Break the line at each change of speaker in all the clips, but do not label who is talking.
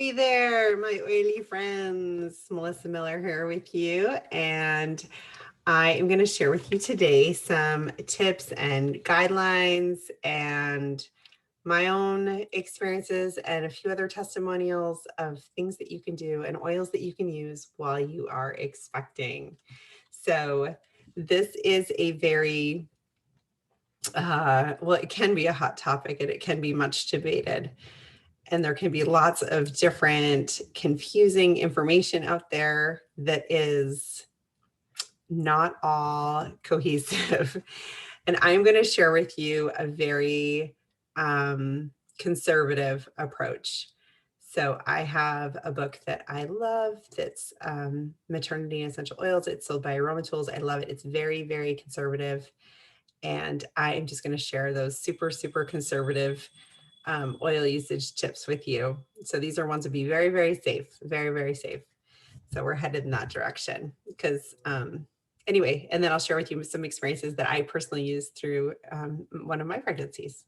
Hey there, my oily friends. Melissa Miller here with you, and I am going to share with you today some tips and guidelines and my own experiences and a few other testimonials of things that you can do and oils that you can use while you are expecting. So, this is a very well, it can be a hot topic and it can be much debated. And there can be lots of different confusing information out there that is not all cohesive. And I'm going to share with you a very conservative approach. So I have a book that I love that's Maternity and Essential Oils. It's sold by Aroma Tools. I love it. It's very, very conservative. And I am just going to share those super, super conservative oil usage tips with you. So these are ones to be very, very safe, very, very safe. So we're headed in that direction because anyway, and then I'll share with you some experiences that I personally used through one of my pregnancies.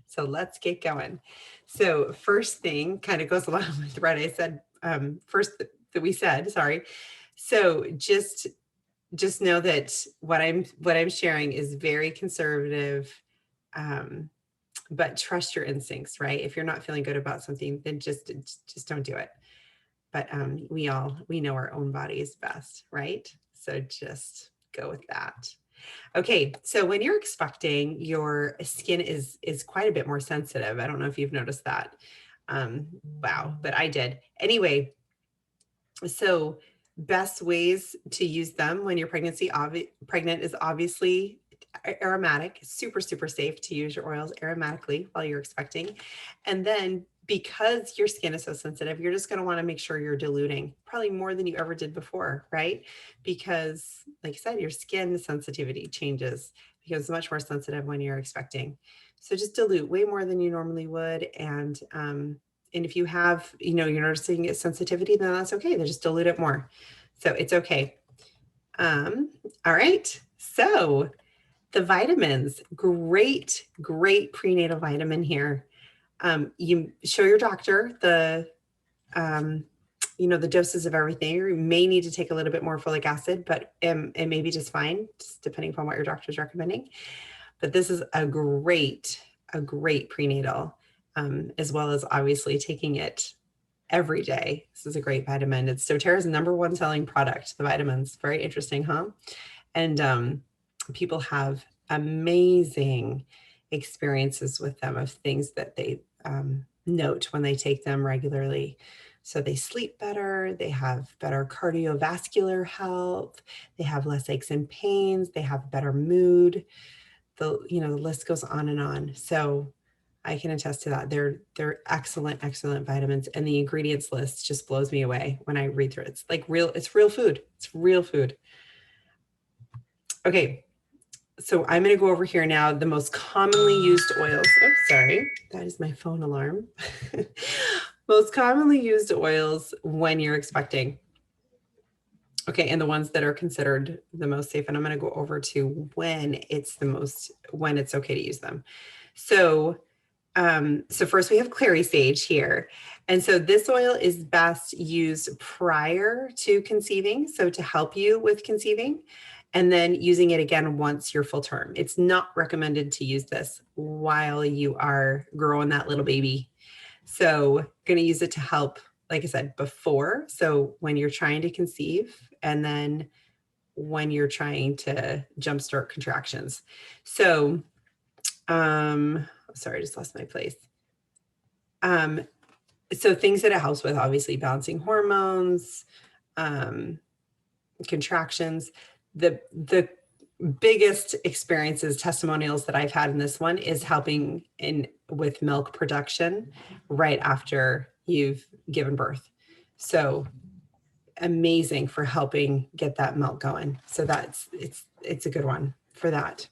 So let's get going. So first thing kind of goes along with what I said that we said, sorry. So just know that what I'm sharing is very conservative. But trust your instincts, right? If you're not feeling good about something, then just don't do it. But we know our own bodies best, right? So just go with that. Okay, so when you're expecting, your skin is quite a bit more sensitive. I don't know if you've noticed that. Wow, but I did. Anyway, so best ways to use them when you're pregnant is obviously aromatic, super, super safe to use your oils aromatically while you're expecting. And then because your skin is so sensitive, you're just going to want to make sure you're diluting probably more than you ever did before, right? Because like I said, your skin sensitivity changes, becomes much more sensitive when you're expecting. So just dilute way more than you normally would. And if you have, you're noticing a sensitivity, then that's okay. Then just dilute it more. So it's okay. All right. So the vitamins, great prenatal vitamin here. You show your doctor the doses of everything. You may need to take a little bit more folic acid, but it may be just fine, just depending upon what your doctor's recommending. But this is a great prenatal, as well as obviously taking it every day. This is a great vitamin. It's doTERRA's number one selling product, the vitamins. Very interesting, huh? And people have amazing experiences with them of things that they note when they take them regularly. So they sleep better, they have better cardiovascular health, they have less aches and pains, they have better mood. The list goes on and on. So I can attest to that. They're excellent vitamins, and the ingredients list just blows me away when I read through it. It's like it's real food. It's real food. Okay, so I'm going to go over here now the most commonly used oils. Oh, sorry, that is my phone alarm. Most commonly used oils when you're expecting. Okay, and the ones that are considered the most safe, and I'm going to go over to when it's okay to use them. So first we have clary sage here. And so this oil is best used prior to conceiving, so to help you with conceiving, and then using it again once you're full term. It's not recommended to use this while you are growing that little baby. So going to use it to help, like I said, before. So when you're trying to conceive, and then when you're trying to jumpstart contractions. So, sorry, I just lost my place. So things that it helps with, obviously balancing hormones, contractions. The biggest experiences, testimonials that I've had in this one is helping with milk production right after you've given birth. So amazing for helping get that milk going. So it's a good one for that.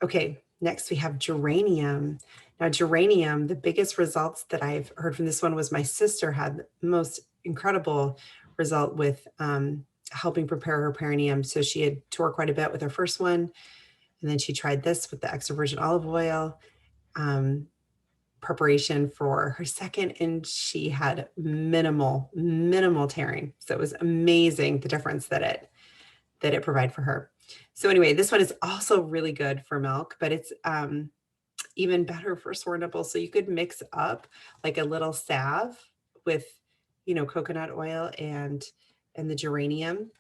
Okay, next we have geranium. Now, geranium, the biggest results that I've heard from this one was my sister had the most incredible result with helping prepare her perineum. So she had tore quite a bit with her first one, and then she tried this with the extra virgin olive oil. preparation for her second, and she had minimal tearing. So it was amazing the difference that it provided for her. So anyway, this one is also really good for milk, but it's even better for sore nipples. So you could mix up like a little salve with, coconut oil and the geranium,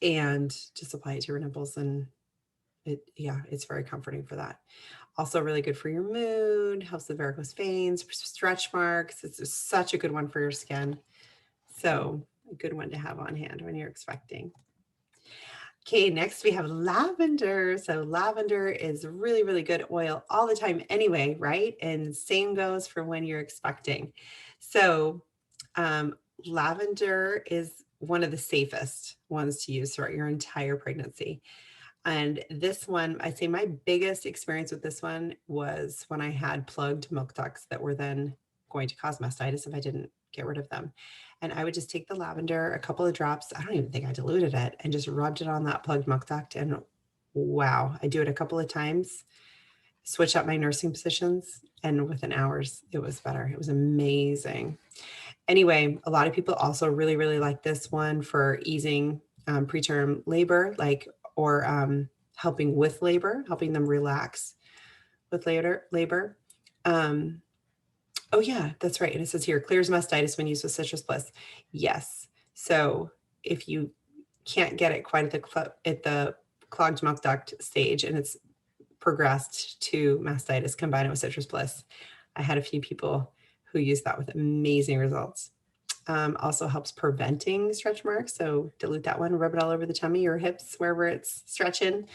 and just apply it to your nipples, and it's very comforting for that. Also really good for your mood, helps with varicose veins, stretch marks. It's just such a good one for your skin. So a good one to have on hand when you're expecting. Okay, next we have lavender. So lavender is really, really good oil all the time anyway, right? And same goes for when you're expecting. So lavender is one of the safest ones to use throughout your entire pregnancy. And this one, I say my biggest experience with this one was when I had plugged milk ducts that were then going to cause mastitis if I didn't get rid of them. And I would just take the lavender, a couple of drops, I don't even think I diluted it, and just rubbed it on that plugged milk duct. And wow, I do it a couple of times, switch up my nursing positions, and within hours, it was better. It was amazing. Anyway, a lot of people also really, really like this one for easing preterm labor, or helping with labor, helping them relax with labor. Oh yeah, that's right. And it says here, clears mastitis when used with Citrus Bliss. Yes. So if you can't get it quite at the clogged milk duct stage and it's progressed to mastitis, combine it with Citrus Bliss. I had a few people who used that with amazing results. Also helps preventing stretch marks. So dilute that one, rub it all over the tummy or hips, wherever it's stretching.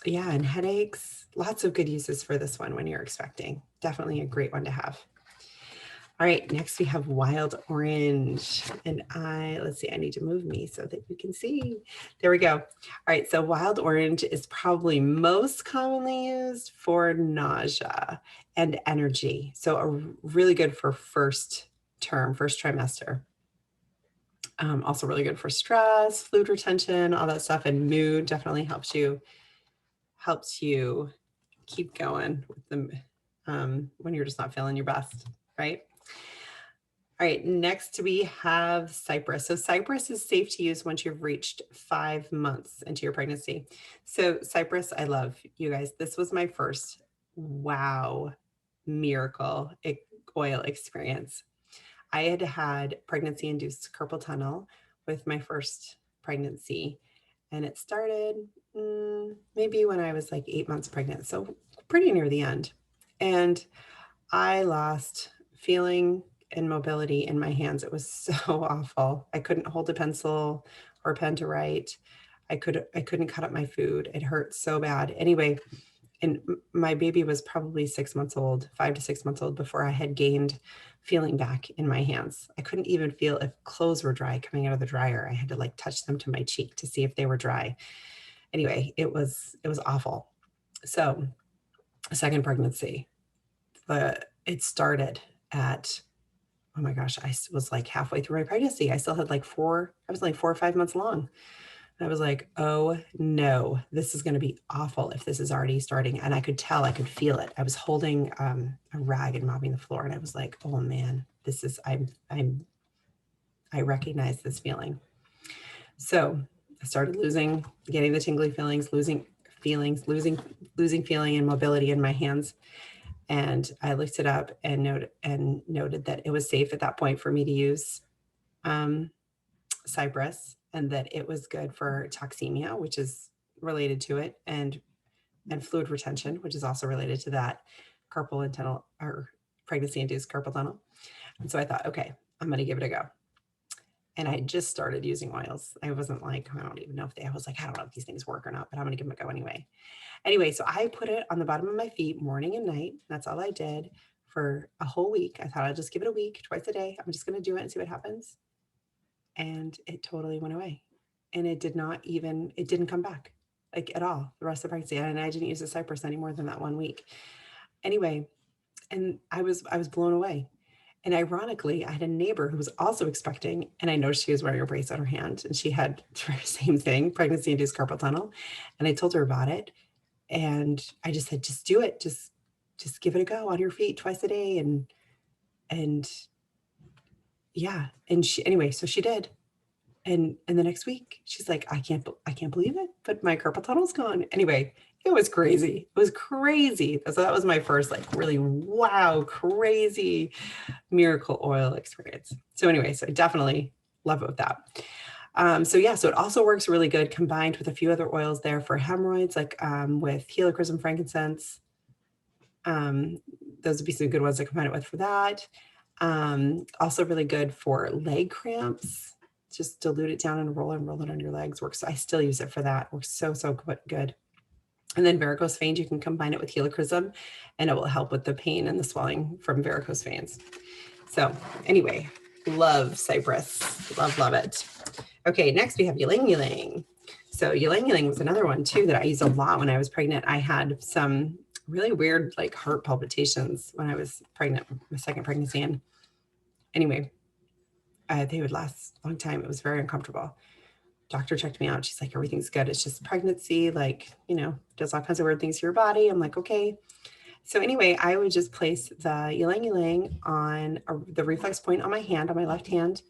Yeah, and headaches, lots of good uses for this one when you're expecting. Definitely a great one to have. All right, next we have wild orange. And let's see, I need to move me so that you can see. There we go. All right, so wild orange is probably most commonly used for nausea and energy. So really good for first trimester. Also really good for stress, fluid retention, all that stuff, and mood. Definitely helps you keep going with them when you're just not feeling your best, right? All right, next we have cypress. So cypress is safe to use once you've reached 5 months into your pregnancy. So cypress, I love, you guys. This was my first wow miracle oil experience. I had had pregnancy-induced carpal tunnel with my first pregnancy, and it started maybe when I was like 8 months pregnant, so pretty near the end. And I lost feeling and mobility in my hands. It was so awful. I couldn't hold a pencil or a pen to write. I couldn't cut up my food. It hurt so bad. Anyway, and my baby was probably 6 months old, 5 to 6 months old, before I had gained feeling back in my hands. I couldn't even feel if clothes were dry coming out of the dryer. I had to like touch them to my cheek to see if they were dry. Anyway, it was awful. So second pregnancy, it started at, oh my gosh, I was like halfway through my pregnancy. I still had I was like 4 or 5 months long. I was like, oh no, this is going to be awful if this is already starting. And I could tell, I could feel it. I was holding a rag and mopping the floor, and I was like, oh man, I recognize this feeling. So I started getting the tingly feelings, losing feeling and mobility in my hands. And I looked it up and noted that it was safe at that point for me to use cypress, and that it was good for toxemia, which is related to it, and fluid retention, which is also related to that carpal tunnel or pregnancy-induced carpal tunnel. And so I thought, okay, I'm going to give it a go. And I just started using oils. I wasn't like, I don't even know I was like, I don't know if these things work or not, but I'm going to give them a go anyway. Anyway, so I put it on the bottom of my feet morning and night. That's all I did for a whole week. I thought I'd just give it a week, twice a day. I'm just going to do it and see what happens. And it totally went away. And it didn't come back like at all the rest of the pregnancy. And I didn't use the cypress any more than that 1 week. Anyway, and I was blown away. And ironically, I had a neighbor who was also expecting, and I noticed she was wearing a brace on her hand, and she had the same thing, pregnancy-induced carpal tunnel. And I told her about it, And I just said, just do it. Just give it a go on your feet twice a day. And yeah. And anyway, so she did. And the next week she's like, I can't believe it, but my carpal tunnel's gone. Anyway, it was crazy. It was crazy. So that was my first like really wow, crazy miracle oil experience. So anyway, so I definitely love it with that. So yeah, so it also works really good combined with a few other oils there for hemorrhoids, like with helichrysum, frankincense. Those would be some good ones to combine it with for that. Also really good for leg cramps. Just dilute it down and roll it on your legs. Works. I still use it for that. Works so good. And then varicose veins, you can combine it with helichrysum, and it will help with the pain and the swelling from varicose veins. So anyway, love cypress. Love it. Okay, next we have ylang ylang. So ylang ylang was another one too that I used a lot when I was pregnant. I had some really weird like heart palpitations when I was pregnant, my second pregnancy. And anyway, they would last a long time. It was very uncomfortable. Doctor checked me out. She's like, everything's good. It's just pregnancy, like, does all kinds of weird things to your body. I'm like, okay. So anyway, I would just place the ylang ylang on the reflex point on my hand, on my left hand.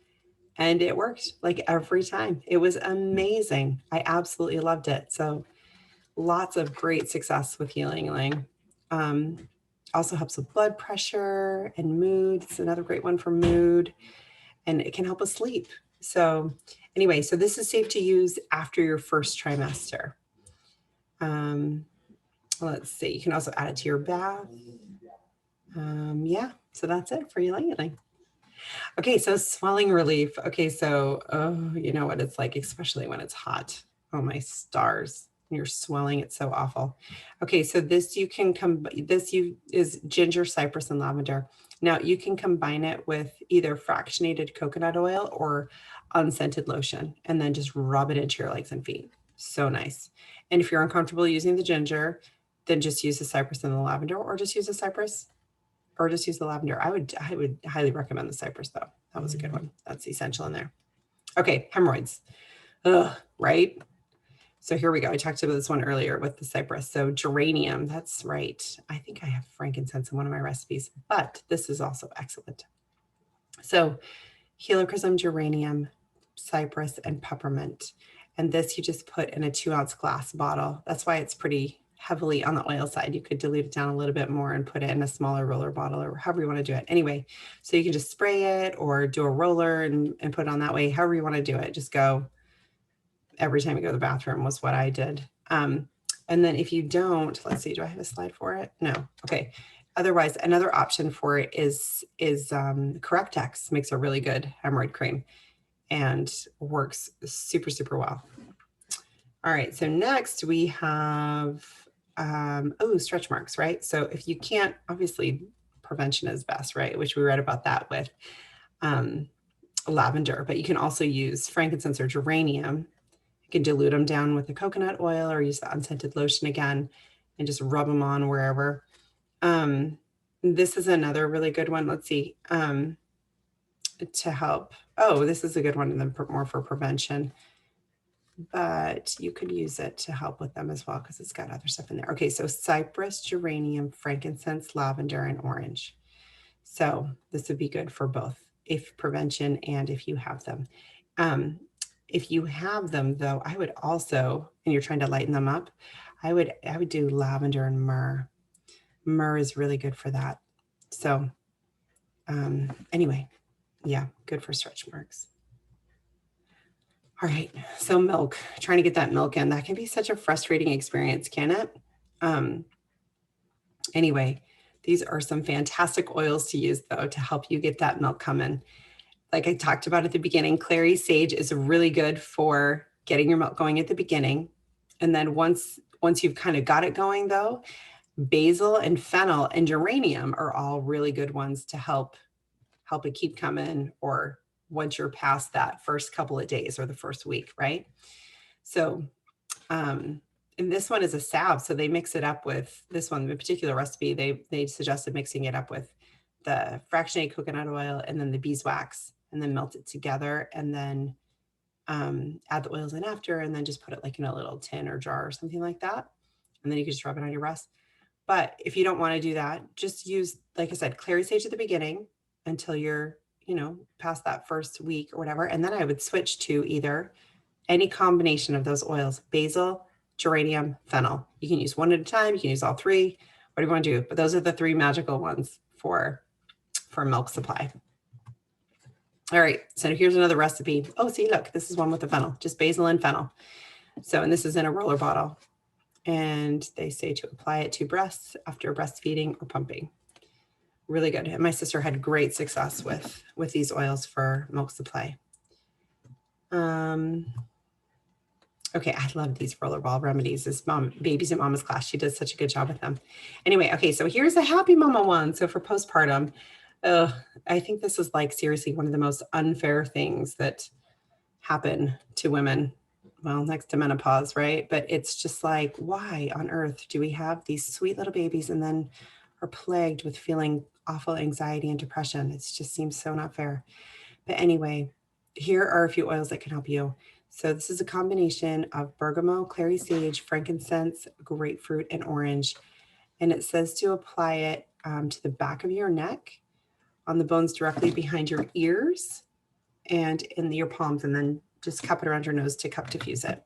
And it worked like every time. It was amazing. I absolutely loved it. So lots of great success with ylang ylang. Also helps with blood pressure and mood. It's another great one for mood. And it can help with sleep. So anyway, so this is safe to use after your first trimester. Let's see, you can also add it to your bath. Yeah, so that's it for ylang ylang. Okay, so swelling relief. Okay, so you know what it's like, especially when it's hot. Oh my stars, you're swelling. It's so awful. Okay, so this you can is ginger, cypress, and lavender. Now you can combine it with either fractionated coconut oil or unscented lotion, and then just rub it into your legs and feet. So nice. And if you're uncomfortable using the ginger, then just use the cypress and the lavender, or just use the cypress, or just use the lavender. I would highly recommend the cypress though. That was a good one. That's essential in there. Okay, hemorrhoids. Ugh, right? So here we go. I talked about this one earlier with the cypress. So geranium, that's right. I think I have frankincense in one of my recipes, but this is also excellent. So helichrysum, geranium, cypress, and peppermint. And this you just put in a 2-ounce glass bottle. That's why it's pretty heavily on the oil side. You could dilute it down a little bit more and put it in a smaller roller bottle or however you want to do it. Anyway, so you can just spray it or do a roller and put it on that way, however you want to do it. Just go every time you go to the bathroom was what I did. And then if you don't, let's see, do I have a slide for it? No. Okay. Otherwise, another option for it is Correctex makes a really good hemorrhoid cream and works super, super well. All right. So next we have, stretch marks, right? So if you can't, obviously prevention is best, right? Which we read about that with lavender, but you can also use frankincense or geranium. You can dilute them down with the coconut oil or use the unscented lotion again and just rub them on wherever. This is another really good one. Let's see, to help. Oh, this is a good one and then more for prevention, but you could use it to help with them as well because it's got other stuff in there. Okay, so cypress, geranium, frankincense, lavender, and orange. So this would be good for both if prevention and if you have them. If you have them though, I would also, and you're trying to lighten them up, I would do lavender and myrrh. Myrrh is really good for that. So anyway, yeah, good for stretch marks. All right, so milk, trying to get that milk in, that can be such a frustrating experience, can it? Anyway, these are some fantastic oils to use though to help you get that milk coming. Like I talked about at the beginning, clary sage is really good for getting your milk going at the beginning. And then once you've kind of got it going though, basil and fennel and geranium are all really good ones to help it keep coming, or once you're past that first couple of days or the first week, right? So, and this one is a salve. So they mix it up with this one, the particular recipe, they suggested mixing it up with the fractionated coconut oil and then the beeswax, and then melt it together, and then add the oils in after, and then just put it like in a little tin or jar or something like that. and then you can just rub it on your breast. But if you don't want to do that, just use, like I said, clary sage at the beginning until you're, past that first week or whatever. And then I would switch to either any combination of those oils: basil, geranium, fennel. You can use one at a time. You can use all three, whatever you want to do. But those are the three magical ones for milk supply. All right, so here's another recipe. Oh, see, look, this is one with the fennel, just basil and fennel. So, and this is in a roller bottle. And they say to apply it to breasts after breastfeeding or pumping. Really good. And my sister had great success with these oils for milk supply. Okay, I love these rollerball remedies. This Babies and Mama's class, she does such a good job with them. Anyway, okay, so here's a happy mama one. So for postpartum, I think this is like seriously one of the most unfair things that happen to women. Well, next to menopause, right? But it's just like, why on earth do we have these sweet little babies and then are plagued with feeling awful anxiety and depression? It just seems so not fair. But anyway, here are a few oils that can help you. So this is a combination of bergamot, clary sage, frankincense, grapefruit, and orange. And it says to apply it to the back of your neck, on the bones directly behind your ears, and in your palms, and then just cup it around your nose to cup diffuse it.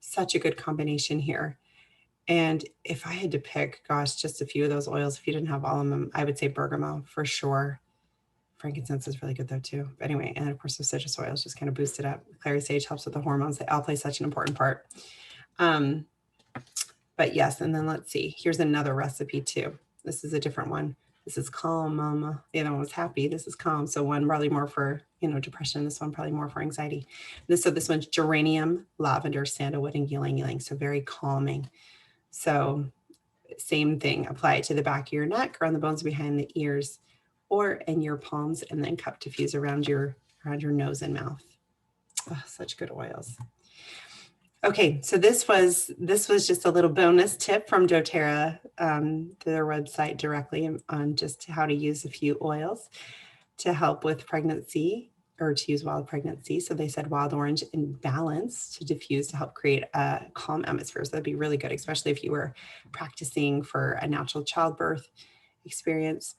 Such a good combination here. And if I had to pick, gosh, just a few of those oils, if you didn't have all of them, I would say bergamot for sure. Frankincense is really good though too. But anyway, and of course the citrus oils just kind of boost it up. Clary sage helps with the hormones. They all play such an important part. But yes, and then let's see, here's another recipe too. This is a different one. This is calm, mama. The other one was happy. This is calm. So one probably more for, depression. This one probably more for anxiety. So this one's geranium, lavender, sandalwood, and ylang ylang. So very calming. So same thing, apply it to the back of your neck or on the bones behind the ears or in your palms, and then cup diffuse around your nose and mouth. Oh, such good oils. Okay, so this was just a little bonus tip from doTERRA, their website directly, on just how to use a few oils to help with pregnancy, or to use while pregnancy. So they said wild orange and balance to diffuse to help create a calm atmosphere. So that'd be really good, especially if you were practicing for a natural childbirth experience.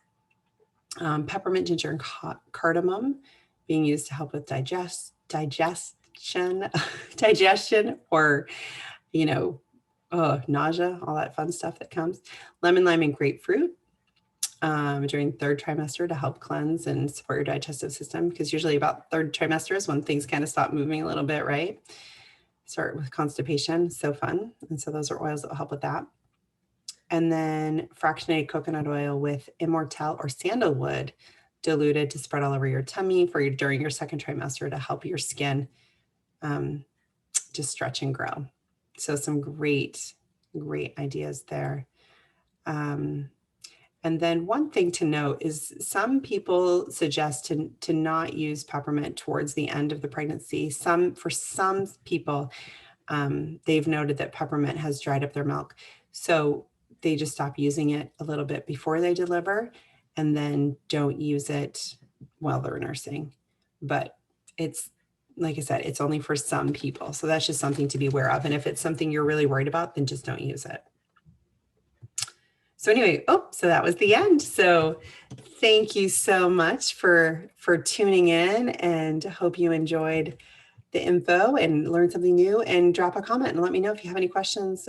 Peppermint, ginger, and cardamom being used to help with digestion, or, nausea, all that fun stuff that comes. Lemon, lime, and grapefruit during third trimester to help cleanse and support your digestive system, because usually about third trimester is when things kind of stop moving a little bit, right? Start with constipation, so fun. And so those are oils that will help with that. And then fractionated coconut oil with immortelle or sandalwood diluted to spread all over your tummy during your second trimester to help your skin just stretch and grow. So some great ideas there. And then one thing to note is some people suggest to not use peppermint towards the end of the pregnancy. For some people, they've noted that peppermint has dried up their milk. So they just stop using it a little bit before they deliver, and then don't use it while they're nursing. But it's, like I said, it's only for some people. So that's just something to be aware of. And if it's something you're really worried about, then just don't use it. So anyway, so that was the end. So thank you so much for tuning in, and hope you enjoyed the info and learned something new. And drop a comment and let me know if you have any questions,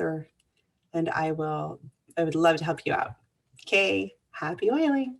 and I would love to help you out. Okay, happy oiling.